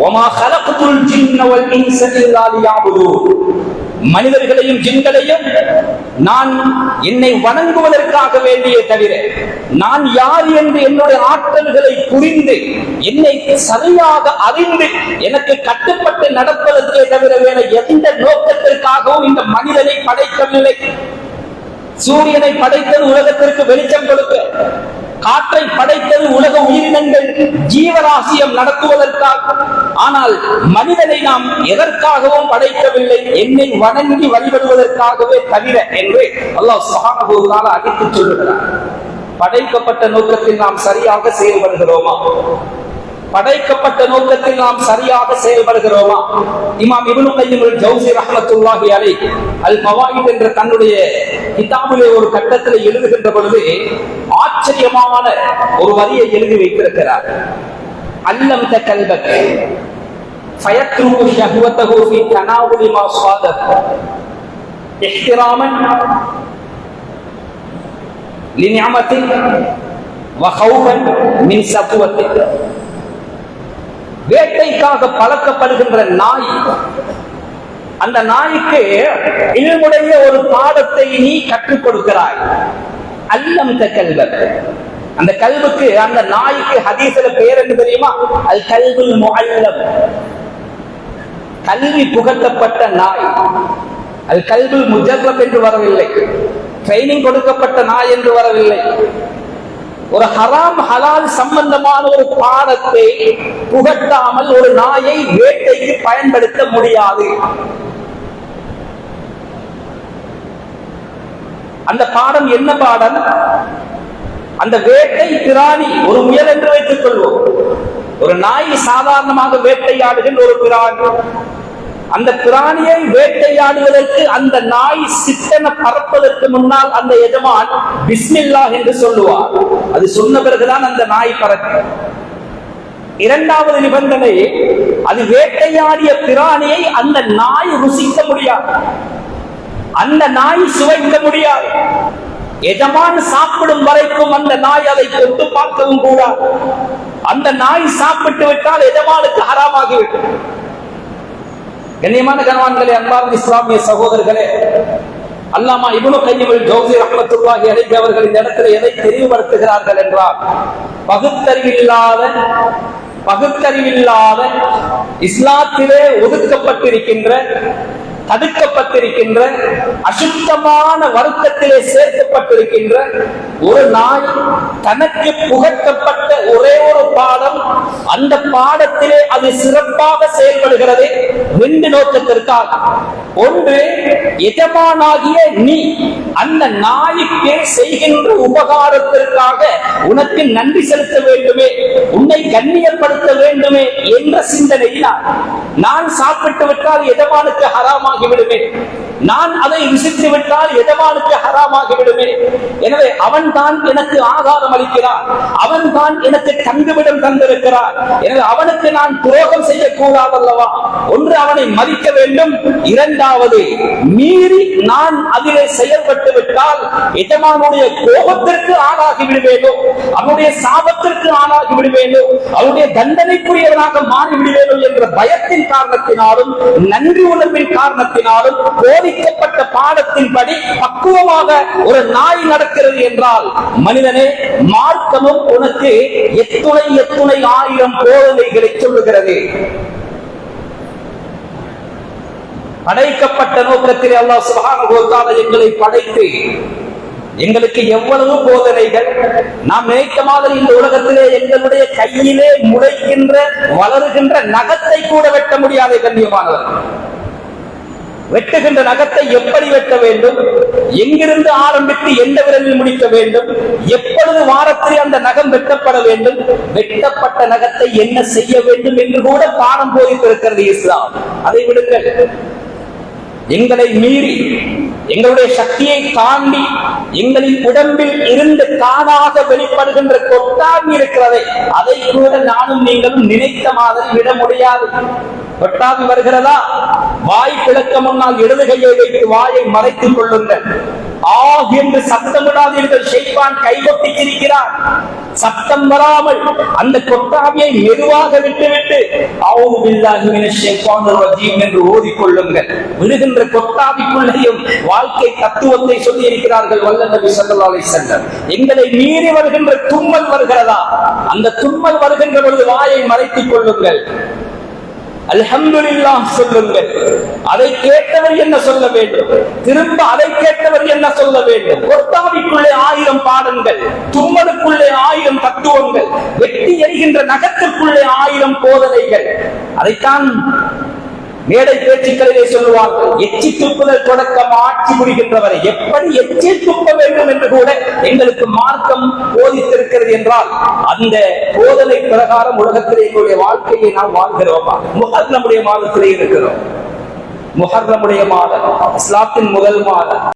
வமா கலக்துல் ஜின்ன வல் இன்ஸ இல்லா லியஅபுதூன். மனிதர்களையும் ஜின்களையும் நான் என்னை வணங்குவதற்காக வேண்டிய தவிர, நான் யார் என்று என்னுடைய ஆற்றல்களை புரிந்து என்னை சரியாக அறிந்து எனக்கு கட்டுப்பட்டு நடப்பதற்கே தவிர வேற எந்த நோக்கத்திற்காகவும் இந்த மனிதனை படைக்கவில்லை. சூரியனை படைத்தது உலகத்திற்கு வெளிச்சம் கொடுக்க, காற்றை படைத்தது உலக உயிரினங்கள் ஜீவராசியம் நடத்துவதற்காக. ஆனால் மனிதனை நாம் எதற்காகவும் படைக்கவில்லை, என்னை வணங்கி வழிபடுவதற்காகவே தவிர என்று அல்லாஹ் சுப்ஹானஹு வ தஆலா அடித்துச் சொல்லுகிறார். படைக்கப்பட்ட நோக்கத்தில் நாம் சரியாக செயல்படுகிறோமா? படைக்கப்பட்ட நோக்கத்தில் நாம் சரியாக செயல்படுகிறோமா? இமாம் இப்னு கய்யிம் அல் ஜௌஸி ரஹ்மத்துல்லாஹி அலைஹி அல் ஃபவாயித் என்ற தன்னுடைய கிதாபிலே ஒரு கட்டத்தில் எழுதுகின்ற பொழுது ஆச்சரியமான ஒரு வரியை எழுதி வைத்திருக்கிறார். அல்லம் தகல்பக் ஃபயத்ருகு ஷஹ்வதஹு ஃபீ தனாவுலி மா ஸாதத் இஹ்திராமன் லிநிஅமதி வ ഖௌஃபன் மின் சத்வதி. வேட்டைக்காக பழக்கப்படுகின்ற நாய், அந்த நாய்க்கு இல்முடைய ஒரு பாடத்தை நீ கற்றுக் கொடுக்கிறாய். அல்லம் தகல்பக், அந்த கல்புக்கு, அந்த நாய்க்கு ஹதீஸ்ல பேர் என்ன தெரியுமா? அல் கல்புல் முஅல்லம், கல்வி புகட்டப்பட்ட நாய். அல் கல்புல் முஜர்ரப் என்று வரவில்லை, ட்ரைனிங் கொடுக்கப்பட்ட நாய் என்று வரவில்லை. ஒரு ஹராம் ஹலால் சம்பந்தமான ஒரு பாடத்தை புகட்டாமல் ஒரு நாயை வேட்டைக்கு பயன்படுத்த முடியாது. அந்த பாடம் என்ன பாடம்? அந்த வேட்டை பிராணி ஒரு முயல் என்று வைத்துக் கொள்வோம். ஒரு நாய் சாதாரணமாக வேட்டையாடுகின்ற ஒரு பிராணி. அந்த பிராணியை வேட்டையாடுவதற்கு அந்த நாய் சித்தன பறப்பதற்கு முன்னால் அந்த எஜமான் பிஸ்மில்லாஹ் என்று சொல்லுவார். அது சொன்ன பிறகுதான் அந்த நாய் பறக்கும். இரண்டாவது நிபந்தனை, அது வேட்டையாடிய பிராணியை அந்த நாய் ருசிக்க முடியாது, அந்த நாய் சுவைக்க முடியாது. எஜமான் சாப்பிடும் வரைக்கும் அந்த நாய் அதை தொட்டு பார்க்கவும் கூடாது. அந்த நாய் சாப்பிட்டு விட்டால் எஜமானுக்கு ஹராமாகிவிடும். கண்ணியமான கணவான்களே, அன்பார்ந்த இஸ்லாமிய சகோதரர்களே, அல்லாமா இப்னு கய்யிம் அல் ஜௌஸி ரஹ்மத்துல்லாஹி அலைஹி அவர்கள் இந்த இடத்துல எதை தெளிவுபடுத்துகிறார்கள் என்றால், பகுத்தறிவில்லாத இஸ்லாத்திலே ஒதுக்கப்பட்டிருக்கின்ற, தடுக்கப்பட்டிருக்கின்ற, அசுத்தமான வருத்தத்திலே சேர்க்கப்பட்டிருக்கின்ற ஒரு நாய் தனக்கு புகட்டப்பட்ட ஒரே ஒரு பாடம், அந்த பாடத்திலே அது சிறப்பாக செயல்படுகிறது ரெண்டு நோக்கத்திற்காக. ஒன்று, எஜமானாகிய நீ அந்த நாய்க்கு செய்கின்ற உபகாரத்திற்காக உனக்கு நன்றி செலுத்த வேண்டுமே, உன்னை கண்ணியப்படுத்த வேண்டுமே என்ற சிந்தனையினால், நான் சாப்பிட்டு விட்டால் எஜமானுக்கு ஹராமாகி விடுமே, நான் அதை ருசித்து விட்டால் எஜமானுக்கு ஹராமாகி விடுமே, எனவே அவன் தான் எனக்கு ஆகாரம் அளிக்கிறான், அவன் தான் எனக்கு தங்குமிடம் தந்திருக்கிறான், எனவே அவனுக்கு நான் துரோகம் செய்யக்கூடாது அல்லவா? ஒன்று, அவனை மதிக்க வேண்டும். இரண்டாவது, மீறி நான் அதிலே செயல்பட்டு விட்டால் எஜமானுடைய கோபத்திற்கு ஆளாகி விடுவேனோ, அவனுடைய சாபத்திற்கு ஆளாகி விடுவேனோ, அவனுடைய தண்டனைக்குரியவனாக மாறி விடுவேனோ என்ற பயத்தின் காரணத்தினாலும் நன்றி உணர்வின் காரணத்தினாலும் போதிக்கப்பட்ட பாடத்தின்படி பக்குவமாக ஒரு நாய் நடக்கிறது என்றால், மனிதனே, மார்க்கமும் உனக்கு எத்துணை ஆயிரம் போதனைகளை சொல்லுகிறது. படைக்கப்பட்ட நோக்கத்தில் அல்லாஹ் சுப்ஹானஹு வ தஆலா எங்களை படைத்து எங்களுக்கு எவ்வளவு போதனைகள். நாம் நினைத்த மாதிரி இந்த உலகத்திலே எங்களுடைய கையிலே முளைக்கின்ற வளருகின்ற நகத்தை கூட வெட்ட முடியாத கண்ணியமானவர். வெட்டுகின்ற நகத்தை எப்படி வெட்ட வேண்டும், எங்கிருந்து ஆரம்பித்து எந்த விரலில் முடிக்க வேண்டும், எப்பொழுது வாரத்தில் அந்த நகம் வெட்டப்பட வேண்டும், வெட்டப்பட்ட நகத்தை என்ன செய்ய வேண்டும் என்று கூட பாடம் போதித்திருக்கிறது இஸ்லாம். அதை விடுங்கள், எங்களை மீறி, எங்களுடைய சக்தியை தாண்டி எங்களின் உடம்பில் இருந்து தானாக வெளிப்படுகின்ற கொட்டாவி இருக்கிறதை, அதை கூட நானும் நீங்களும் நினைத்த மாதிரி விட முடியாது. கொட்டாவி வருகிறதா? வாய் பிளக்க முன்னால் இடது கையை வைத்து வாயை மறைத்துக் கொள்ளுங்கள். என்று சத்தமிடாதீர்கள், ஷைத்தான் கைகொட்டி சிரிக்கிறார். சத்தம் வராமல் அந்த கொட்டாவியை மெதுவாக விட்டுவிட்டு அஊது பில்லாஹி மினஷ் ஷைத்தானிர் ரஜீம் என்று ஓதிக்கொள்ளுங்கள். விடுகின்ற கொட்டாவிக்குள்ளேயும் வாழ்க்கை தத்துவத்தை சொல்லி இருக்கிறார்கள் வல்ல நபி ஸல்லல்லாஹு அலைஹி வஸல்லம். எங்களை மீறி வருகின்ற தும்மல் வருகிறதா, அந்த தும்மல் வருகின்ற பொழுது வாயை மறைத்துக் கொள்ளுங்கள், அல்ஹம்துலில்லாஹ் சொல்லுங்கள். அதை கேட்டவர் என்ன சொல்ல வேண்டும், திரும்ப அதை கேட்டவர் என்ன சொல்ல வேண்டும். கொட்டாவிக்குள்ளே 1000 பாடங்கள், தும்மலுக்குள்ளே 1000 தத்துவங்கள், வெட்டி எறிகின்ற நகத்திற்குள்ளே 1000 போதனைகள். அதைத்தான் மேடை பேச்சுக்களிலே சொல்லுவார்கள், எச்சி துப்புதல் தொடக்கம் ஆட்சி புரிகின்றவரை எப்படி எச்சி துப்ப வேண்டும் என்று கூட எங்களுக்கு மார்க்கம் போதித்திருக்கிறது என்றால் அந்த போதனை பிரகாரம் உலகத்திலே எங்களுடைய வாழ்க்கையை நாம் வாழ்கிறோமா? முஹர்ரமுடைய மாதத்திலே இருக்கிறோம். முஹர்ரமுடைய மாதம் இஸ்லாத்தின் முதல் மாதம்.